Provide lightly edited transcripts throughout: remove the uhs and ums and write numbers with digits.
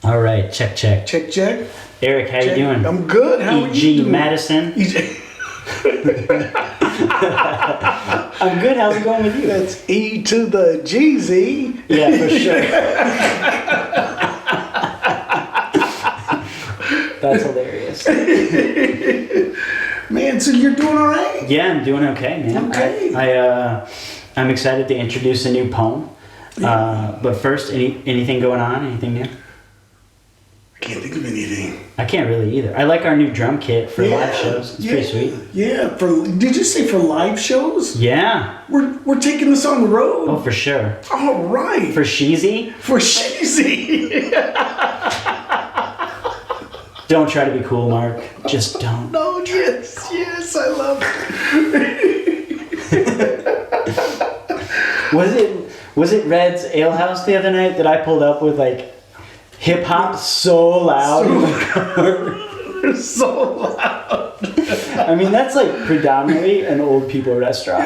All right, check. Check. Eric, how you doing? I'm good. How are you E.G. doing? Madison. I'm good. How's it going with you? That's E to the GZ. Yeah, for sure. That's hilarious. Man, so you're doing all right? Yeah, I'm doing okay, man. Okay. I'm excited to introduce a new poem. But first, anything going on? Anything new? I can't think of anything. I can't really either. I like our new drum kit for live shows. It's pretty sweet. Yeah. Did you say for live shows? Yeah. We're taking this on the road. Oh, for sure. All right. For Sheezy? For Sheezy. Don't try to be cool, Mark. Just don't. No, yes, I love it. Was it Red's Ale House the other night that I pulled up with like hip hop so loud in the car? So loud. I mean, that's like predominantly an old people restaurant.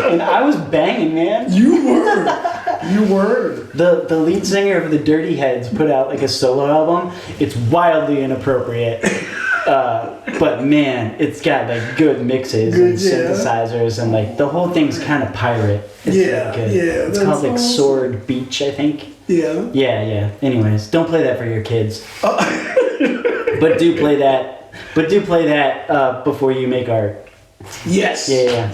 And I was banging, man. You were. The lead singer of the Dirty Heads put out like a solo album. It's wildly inappropriate. But man, it's got like good mixes and synthesizers, and like the whole thing's kind of pirate. It's really good. It's called like Sword Beach, I think. Yeah. Anyways, don't play that for your kids. But do play that. Before you make art. Yes. Yeah.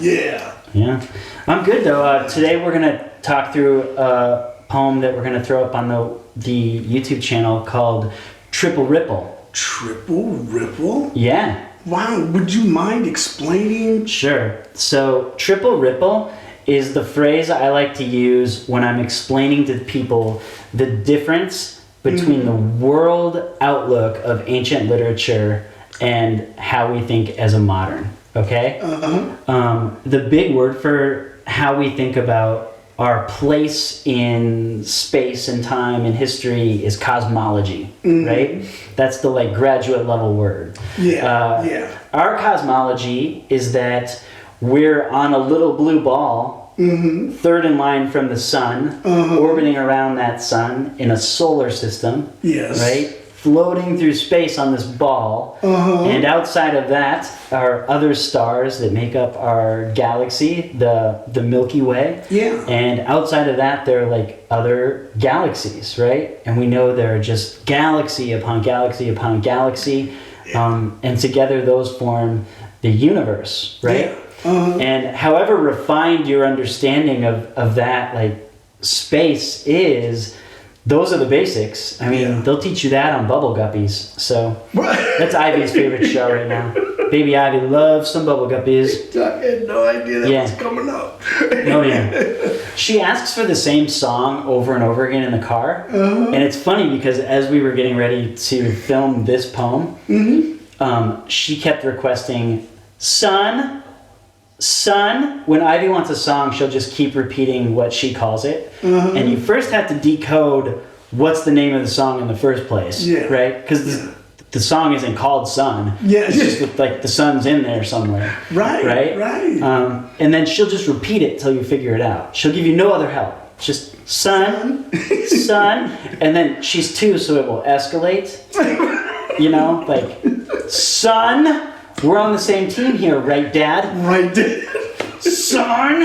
I'm good though. Today we're gonna talk through a poem that we're gonna throw up on the YouTube channel called Triple Ripple. Triple Ripple? Yeah. Wow, would you mind explaining? Sure. So, triple ripple is the phrase I like to use when I'm explaining to people the difference between the world outlook of ancient literature and how we think as a modern. Okay? The big word for how we think about our place in space and time and history is cosmology, right? That's the like graduate level word. Our cosmology is that we're on a little blue ball, third in line from the sun, orbiting around that sun in a solar system, right? Floating through space on this ball, and outside of that are other stars that make up our galaxy, the Milky Way. And outside of that, there are like other galaxies, right? And we know there are just galaxy upon galaxy upon galaxy, and together those form the universe, right? And however refined your understanding of that like space is, those are the basics. I mean, they'll teach you that on Bubble Guppies. So that's Ivy's favorite show right now. Baby Ivy loves some Bubble Guppies. I had no idea that was coming up. Oh yeah. She asks for the same song over and over again in the car. And it's funny because as we were getting ready to film this poem, she kept requesting Sun. When Ivy wants a song, she'll just keep repeating what she calls it. And you first have to decode what's the name of the song in the first place, right? Because the song isn't called Sun. It's just that, like the sun's in there somewhere. Right? And then she'll just repeat it till you figure it out. She'll give you no other help. Just sun, and then she's two, so it will escalate. You know, like, son, we're on the same team here, right, Dad? Right, Dad. Son!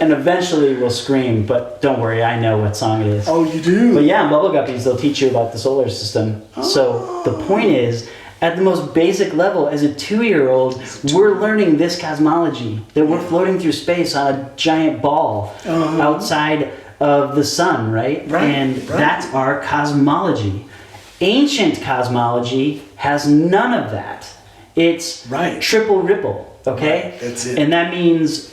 And eventually we'll scream, but don't worry, I know what song it is. Oh, you do? But yeah, in Bubble Guppies, they'll teach you about the solar system. So the point is, at the most basic level, as a 2-year-old, we're learning this cosmology, that we're floating through space on a giant ball outside of the sun, right? That's our cosmology. Ancient cosmology has none of that. It's triple ripple, okay? That's it. And that means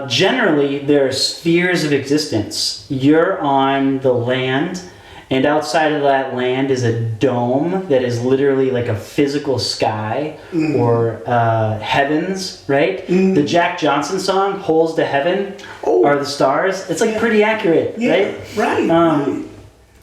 generally there are spheres of existence. You're on the land, and outside of that land is a dome that is literally like a physical sky or heavens, right? The Jack Johnson song, Holes to Heaven, are the stars. It's like pretty accurate, right?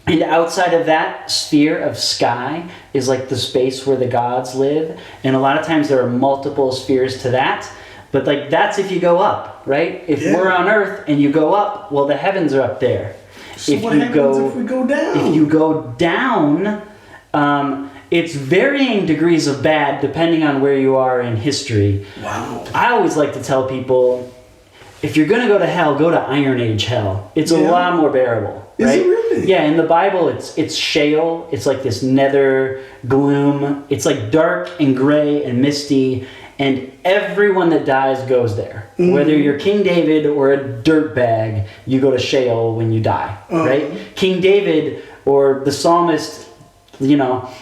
And outside of that sphere of sky is like the space where the gods live. And a lot of times there are multiple spheres to that. But like that's if you go up, right? If we're on Earth and you go up, well, the heavens are up there. So if what you happens go, if we go down? if you go down, it's varying degrees of bad depending on where you are in history. Wow. I always like to tell people, if you're going to go to hell, go to Iron Age hell. It's a lot more bearable. Right? Is it really? Yeah, in the Bible, it's Sheol. It's like this nether gloom. It's like dark and gray and misty, and everyone that dies goes there. Mm-hmm. Whether you're King David or a dirtbag, you go to Sheol when you die, right? King David or the psalmist,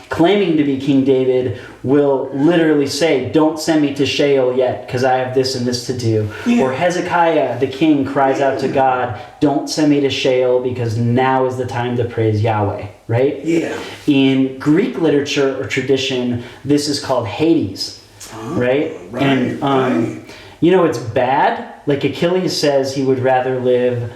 claiming to be King David, will literally say, don't send me to Sheol yet, because I have this and this to do. Yeah. Or Hezekiah, the king, cries out to God, don't send me to Sheol, because now is the time to praise Yahweh, right? Yeah. In Greek literature or tradition, this is called Hades, right? And, it's bad. Like Achilles says he would rather live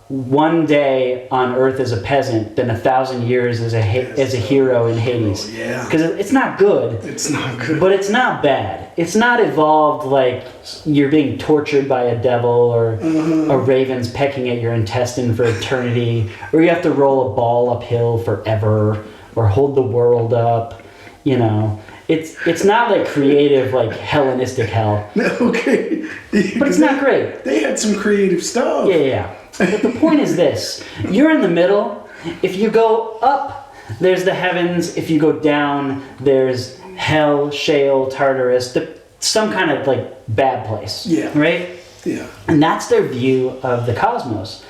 one day on Earth as a peasant than 1,000 years as a hero in Hades. Yeah. Because it's not good. It's not good. But it's not bad. It's not evolved like you're being tortured by a devil or a raven's pecking at your intestine for eternity, or you have to roll a ball uphill forever or hold the world up. It's not like creative, like Hellenistic hell. Okay. But it's not great. They had some creative stuff. Yeah. But the point is this. You're in the middle. If you go up, there's the heavens. If you go down, there's hell, Sheol, Tartarus, some kind of like bad place. Yeah. Right? Yeah. And that's their view of the cosmos.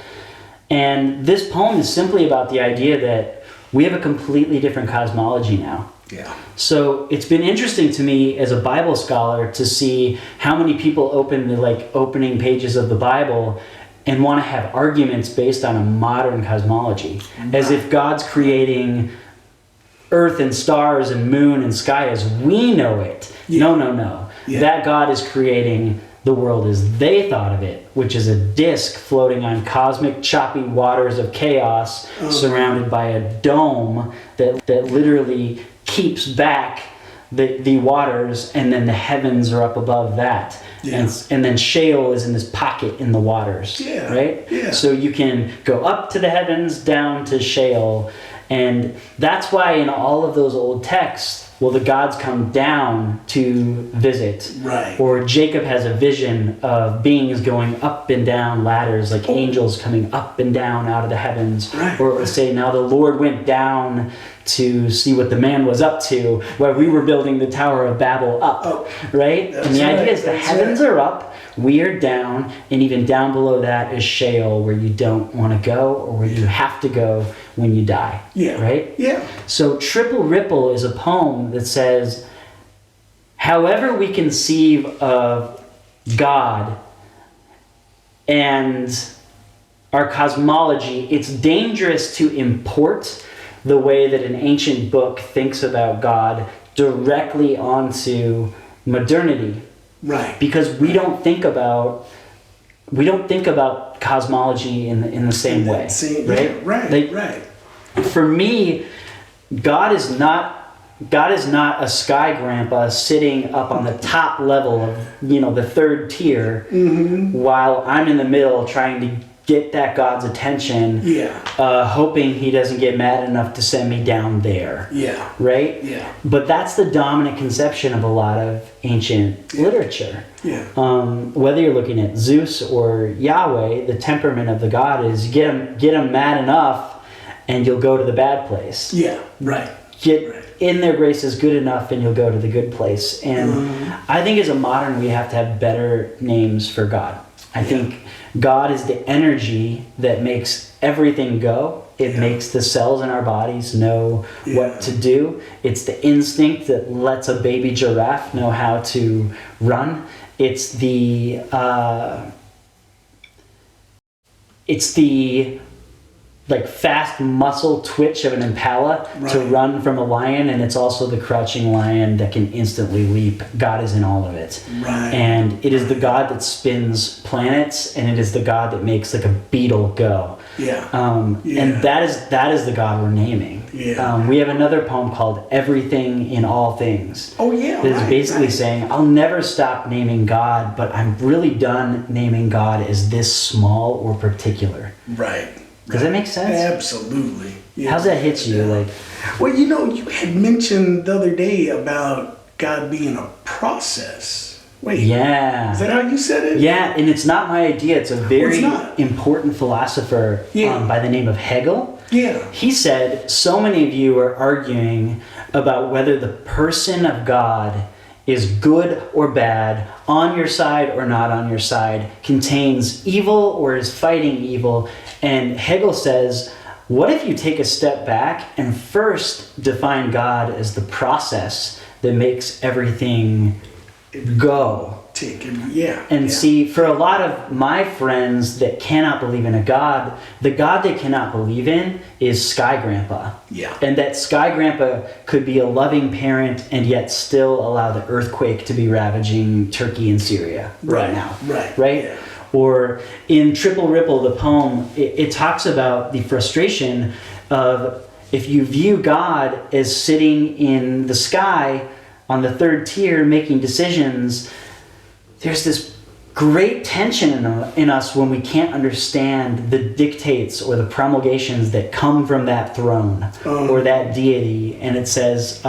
And this poem is simply about the idea that we have a completely different cosmology now. Yeah. So it's been interesting to me as a Bible scholar to see how many people open the opening pages of the Bible and want to have arguments based on a modern cosmology, as if God's creating earth and stars and moon and sky as we know it. Yeah. No. Yeah. That God is creating the world as they thought of it, which is a disk floating on cosmic choppy waters of chaos, surrounded by a dome that literally keeps back the waters, and then the heavens are up above that. Yeah. And then Sheol is in this pocket in the waters, right? Yeah. So you can go up to the heavens, down to Sheol. And that's why in all of those old texts, the gods come down to visit. Right. Or Jacob has a vision of beings going up and down ladders, like angels coming up and down out of the heavens. Right. Or say, now the Lord went down to see what the man was up to while we were building the Tower of Babel up, right? And the idea is the heavens are up, we are down, and even down below that is Sheol, where you don't want to go or where you have to go when you die, right? Yeah. So Triple Ripple is a poem that says, however we conceive of God and our cosmology, it's dangerous to import the way that an ancient book thinks about God directly onto modernity. Right. Because we don't think about cosmology in the same way. Right? Yeah, right. For me, God is not a sky grandpa sitting up on the top level of the third tier, while I'm in the middle trying to get that God's attention, hoping he doesn't get mad enough to send me down there. Yeah. Right? Yeah. But that's the dominant conception of a lot of ancient literature. Yeah. Whether you're looking at Zeus or Yahweh, the temperament of the God is get him mad enough and you'll go to the bad place. Yeah, right. Get in their graces good enough and you'll go to the good place. And I think as a modern, we have to have better names for God. I think God is the energy that makes everything go. It makes the cells in our bodies know what to do. It's the instinct that lets a baby giraffe know how to run. It's the fast muscle twitch of an impala to run from a lion, and it's also the crouching lion that can instantly leap. God is in all of it. Right. And it is the God that spins planets, and it is the God that makes like a beetle go. Yeah. And that is the God we're naming. Yeah. We have another poem called Everything in All Things. Oh yeah. That is basically saying, I'll never stop naming God, but I'm really done naming God as this small or particular. Right. Does that make sense? Absolutely. Yeah. How's that hit you? Like, well, you had mentioned the other day about God being a process. Wait. yeah. Is that how you said it? Yeah, and it's not my idea. It's a very not. important philosopher by the name of Hegel. Yeah. He said, so many of you are arguing about whether the person of God is good or bad, on your side or not on your side, contains evil or is fighting evil. And Hegel says, what if you take a step back and first define God as the process that makes everything go? And see, for a lot of my friends that cannot believe in a God, the God they cannot believe in is Sky Grandpa. Yeah. And that Sky Grandpa could be a loving parent and yet still allow the earthquake to be ravaging Turkey and Syria right now. Right? Yeah. Or in Triple Ripple, the poem, it talks about the frustration of if you view God as sitting in the sky on the third tier making decisions, there's this great tension in us when we can't understand the dictates or the promulgations that come from that throne or that deity. And it says,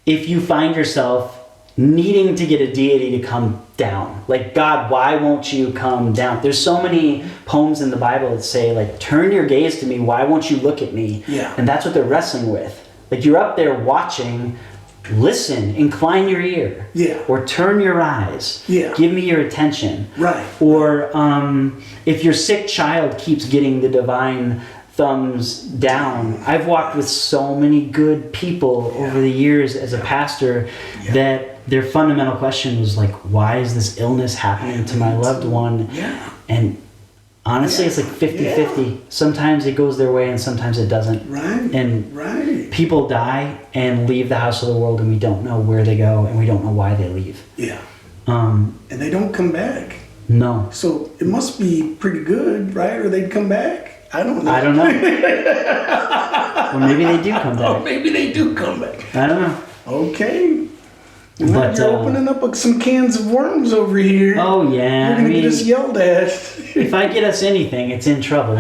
if you find yourself needing to get a deity to come down, like, God, why won't you come down? There's so many poems in the Bible that say, like, turn your gaze to me, why won't you look at me? Yeah. And that's what they're wrestling with. Like, you're up there watching, listen, incline your ear. Yeah. Or turn your eyes. Yeah. Give me your attention. Right. Or if your sick child keeps getting the divine thumbs down. I've walked with so many good people over the years as a pastor that their fundamental question was like, why is this illness happening to my loved one? Yeah. And honestly, it's like 50-50. Sometimes it goes their way and sometimes it doesn't. Right. And people die and leave the house of the world and we don't know where they go and we don't know why they leave. Yeah. And they don't come back. No. So it must be pretty good, right? Or they'd come back? I don't know. Or maybe they do come back. Oh, maybe they do come back. I don't know. Okay. But, you're opening up some cans of worms over here. Oh, yeah. You're going to get us yelled at. If I get us anything, it's in trouble.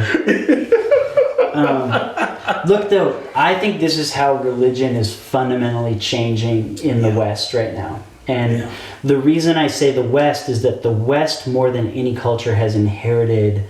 Look, though, I think this is how religion is fundamentally changing in the West right now. And the reason I say the West is that the West, more than any culture, has inherited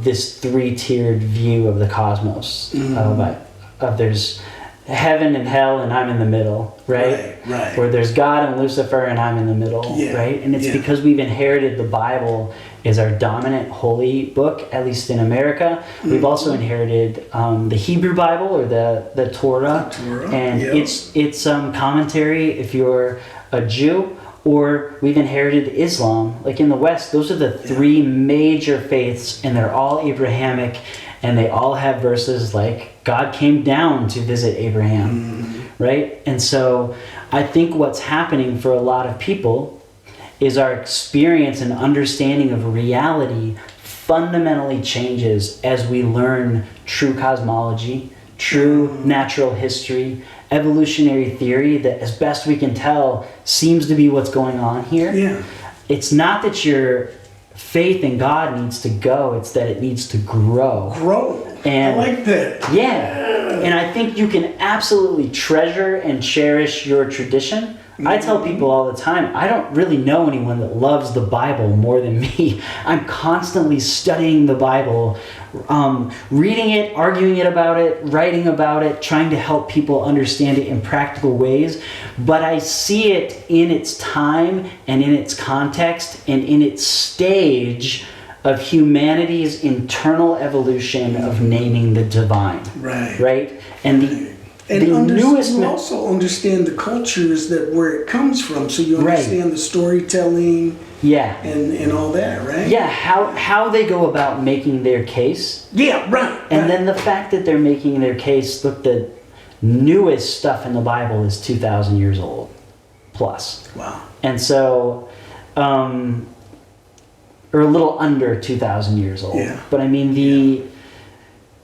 this three-tiered view of the cosmos. Of there's heaven and hell and I'm in the middle, right? Right. Or there's God and Lucifer and I'm in the middle, right? And it's because we've inherited the Bible as our dominant holy book, at least in America. We've also inherited the Hebrew Bible or the Torah. And its commentary if you're a Jew, or we've inherited Islam. Like in the West, those are the three major faiths, and they're all Abrahamic, and they all have verses like God came down to visit Abraham, right? And so I think what's happening for a lot of people is our experience and understanding of reality fundamentally changes as we learn true cosmology, true natural history, evolutionary theory that, as best we can tell, seems to be what's going on here. Yeah. It's not that your faith in God needs to go, it's that it needs to grow. And I like that. Yeah. And I think you can absolutely treasure and cherish your tradition. I tell people all the time, I don't really know anyone that loves the Bible more than me. I'm constantly studying the Bible, reading it, arguing about it, writing about it, trying to help people understand it in practical ways. But I see it in its time and in its context and in its stage of humanity's internal evolution of naming the divine. Right? And you also understand the cultures where it comes from, so you understand the storytelling and all that, right? Yeah, how they go about making their case. And then the fact that they're making their case, look, the newest stuff in the Bible is 2,000 years old plus. Wow. And so, or a little under 2,000 years old. Yeah. But I mean,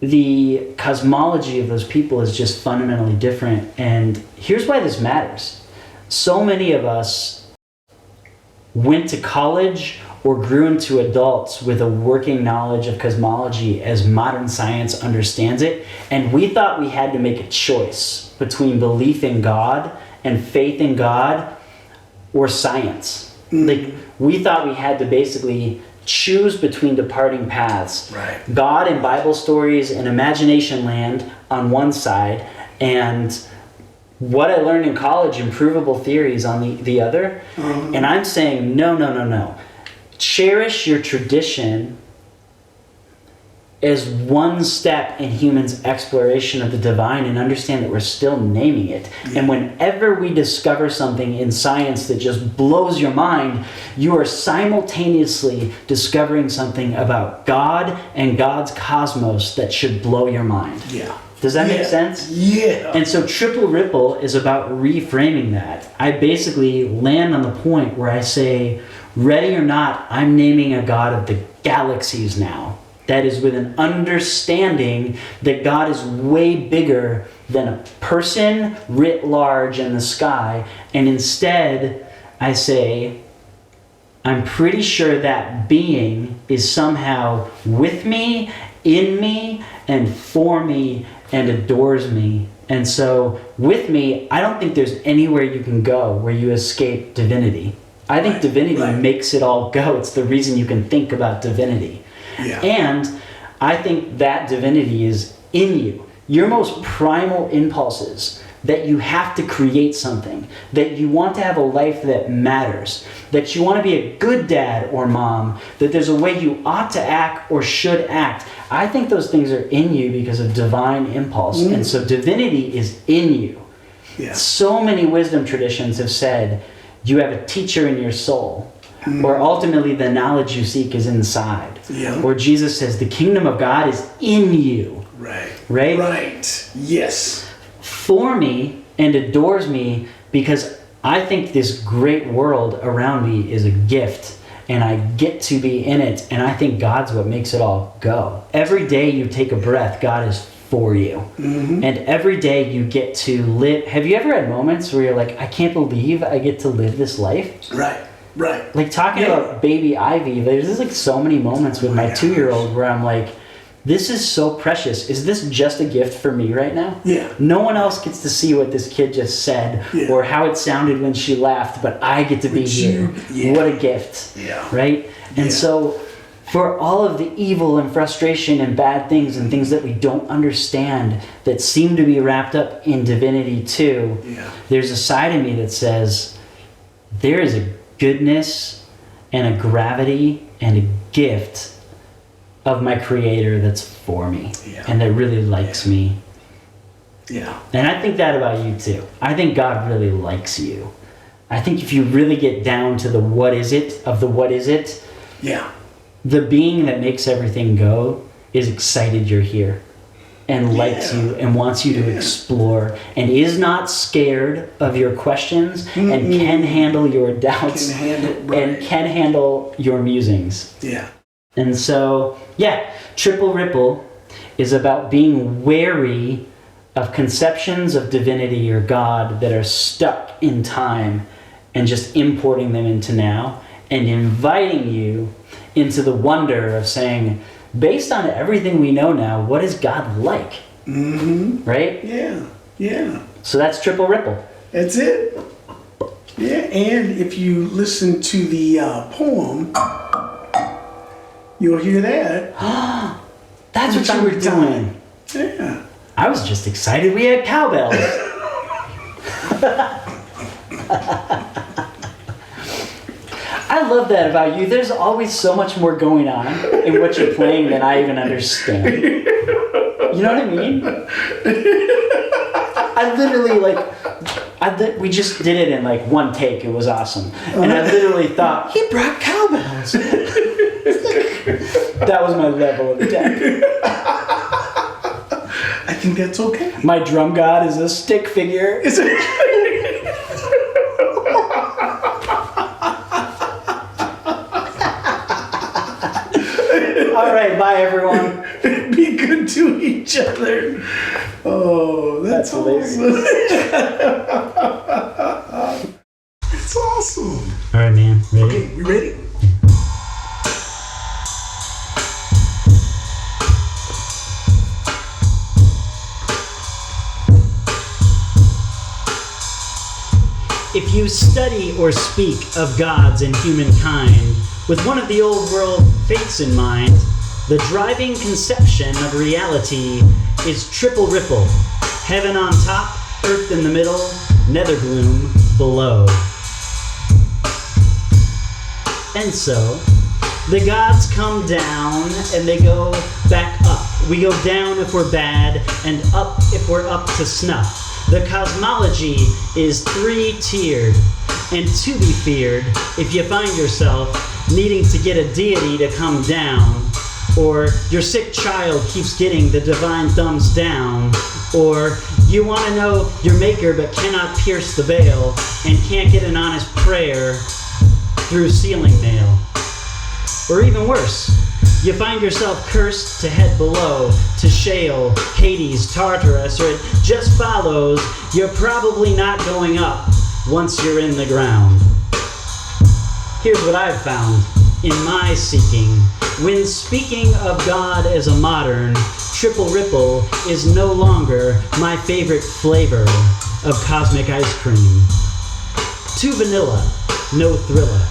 the cosmology of those people is just fundamentally different. And here's why this matters. So many of us went to college or grew into adults with a working knowledge of cosmology as modern science understands it, and we thought we had to make a choice between belief in God and faith in God or science. Like, we thought we had to basically choose between departing paths. Right. God and Bible stories and imagination land on one side, and what I learned in college, improvable theories, on the other. And I'm saying, no. Cherish your tradition as one step in humans' exploration of the divine, and understand that we're still naming it. And whenever we discover something in science that just blows your mind, you are simultaneously discovering something about God and God's cosmos that should blow your mind. Yeah. Does that make sense? Yeah. And so Triple Ripple is about reframing that. I basically land on the point where I say, ready or not, I'm naming a God of the galaxies now. That is with an understanding that God is way bigger than a person writ large in the sky. And instead, I say, I'm pretty sure that being is somehow with me, in me, and for me, and adores me. And so with me, I don't think there's anywhere you can go where you escape divinity. I think divinity makes it all go. It's the reason you can think about divinity. Yeah. And I think that divinity is in you. Your most primal impulses, that you have to create something, that you want to have a life that matters, that you want to be a good dad or mom, that there's a way you ought to act or should act. I think those things are in you because of divine impulse. And so divinity is in you. Yeah. So many wisdom traditions have said you have a teacher in your soul. Or ultimately the knowledge you seek is inside. Yeah. Or Jesus says the kingdom of God is in you. Right. Right? Right. Yes. For me and adores me because I think this great world around me is a gift and I get to be in it, and I think God's what makes it all go. Every day you take a breath, God is for you. And every day you get to live. Have you ever had moments where you're like, I can't believe I get to live this life? Right. Right. Like talking about baby Ivy, there's just like so many moments with my 2-year-old where I'm like, this is so precious. Is this just a gift for me right now? Yeah. No one else gets to see what this kid just said or how it sounded when she laughed, but I get to be here. Yeah. What a gift. Yeah. Right? And so for all of the evil and frustration and bad things and things that we don't understand that seem to be wrapped up in divinity too, there's a side of me that says there is a goodness and a gravity and a gift of my creator that's for me and that really likes me. Yeah. And I think that about you too. I think God really likes you. I think if you really get down to the what is it of the what is it, the being that makes everything go is excited you're here and likes you and wants you to explore and is not scared of your questions and can handle your doubts and can handle your musings. Yeah. And so, Triple Ripple is about being wary of conceptions of divinity or God that are stuck in time and just importing them into now and inviting you into the wonder of saying, based on everything we know now, what is God like? Right? Yeah. Yeah. So that's Triple Ripple. That's it. Yeah. And if you listen to the poem, you'll hear that. That's what you were doing. Yeah. I was just excited we had cowbells. I love that about you. There's always so much more going on in what you're playing than I even understand. You know what I mean? I literally, we just did it in like one take. It was awesome. And I literally thought, he brought cowbells. That was my level of attack. I think that's okay. My drum god is a stick figure. Is it? All right, bye everyone. Be good to each other. Oh, that's hilarious. It's awesome. All right, man. Ready? Okay, we ready? If you study or speak of gods and humankind with one of the old world faiths in mind, the driving conception of reality is triple ripple. Heaven on top, earth in the middle, nether gloom below. And so, the gods come down and they go back up. We go down if we're bad and up if we're up to snuff. The cosmology is three-tiered, and to be feared if you find yourself needing to get a deity to come down, or your sick child keeps getting the divine thumbs down, or you want to know your maker but cannot pierce the veil and can't get an honest prayer through ceiling nail. Or even worse, you find yourself cursed to head below, to Sheol, Hades, Tartarus, or it just follows you're probably not going up once you're in the ground. Here's what I've found in my seeking. When speaking of God as a modern, triple ripple is no longer my favorite flavor of cosmic ice cream. Too vanilla, no thriller.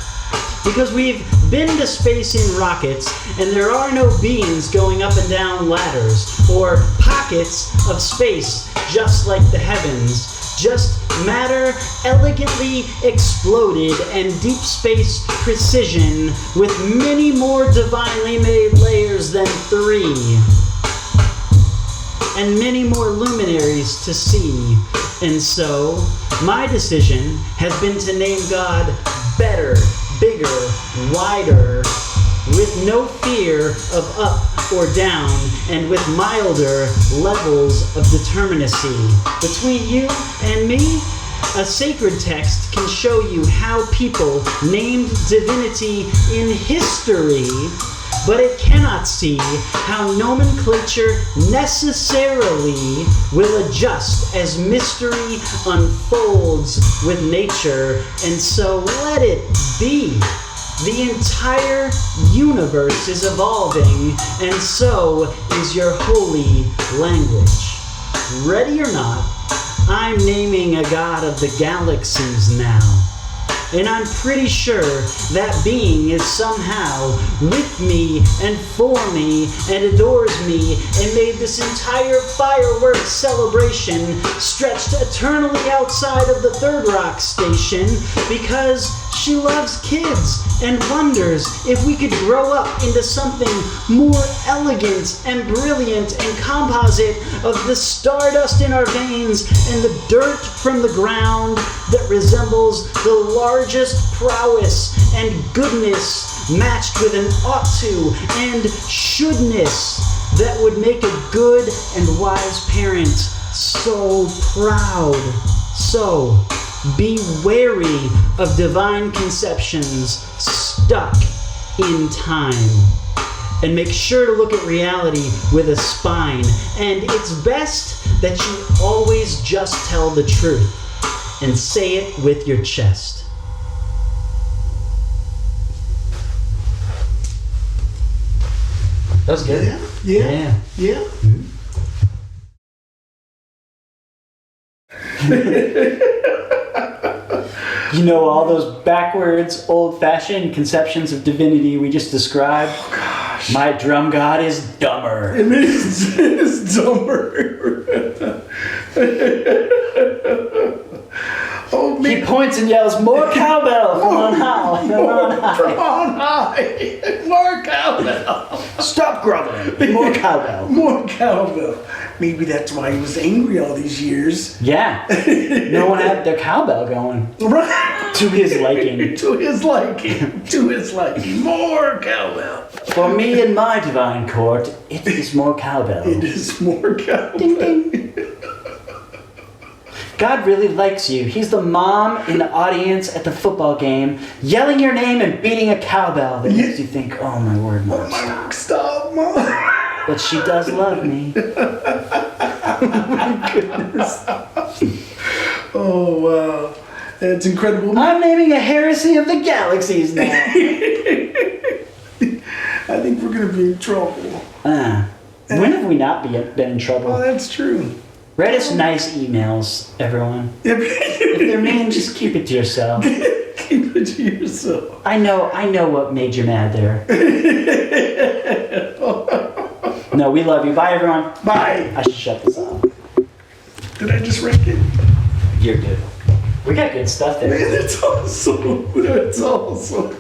Because we've been to space in rockets, and there are no beings going up and down ladders, or pockets of space just like the heavens. Just matter elegantly exploded and deep space precision with many more divinely made layers than 3. And many more luminaries to see. And so, my decision has been to name God better, bigger, wider, with no fear of up or down, and with milder levels of determinacy. Between you and me, a sacred text can show you how people named divinity in history, but it cannot see how nomenclature necessarily will adjust as mystery unfolds with nature, and so let it be. The entire universe is evolving, and so is your holy language. Ready or not, I'm naming a god of the galaxies now. And I'm pretty sure that being is somehow with me and for me and adores me and made this entire fireworks celebration stretched eternally outside of the third rock station because she loves kids and wonders if we could grow up into something more elegant and brilliant and composite of the stardust in our veins and the dirt from the ground that resembles the largest prowess and goodness matched with an ought to and shouldness that would make a good and wise parent so proud. So, be wary of divine conceptions stuck in time. And make sure to look at reality with a spine. And it's best that you always just tell the truth and say it with your chest. That was good. Yeah. Mm-hmm. You know, all those backwards, old-fashioned conceptions of divinity we just described? Oh, gosh. My drum god is dumber. It is dumber. Oh, man. He points and yells, "More cowbell from on high! From on high! More cowbell! Stop grumbling! More cowbell! More cowbell!" Maybe that's why he was angry all these years. Yeah. No one had their cowbell going. Right. To his liking. To his liking. To his liking. More cowbell. For me in my divine court, it is more cowbell. It is more cowbell. Ding, ding. God really likes you. He's the mom in the audience at the football game, yelling your name and beating a cowbell that makes you think, oh my word, Mom, stop. Stop, Mom. But she does love me. Oh my goodness. Oh wow. That's incredible. I'm naming a heresy of the galaxies now. I think we're going to be in trouble. When have we not been in trouble? Oh, that's true. Write us nice emails, everyone. If they're mean, just keep it to yourself. Keep it to yourself. I know what made you mad there. No, we love you. Bye, everyone. Bye. I should shut this off. Did I just wreck it? You're good. We got good stuff there. Man, that's awesome. That's awesome.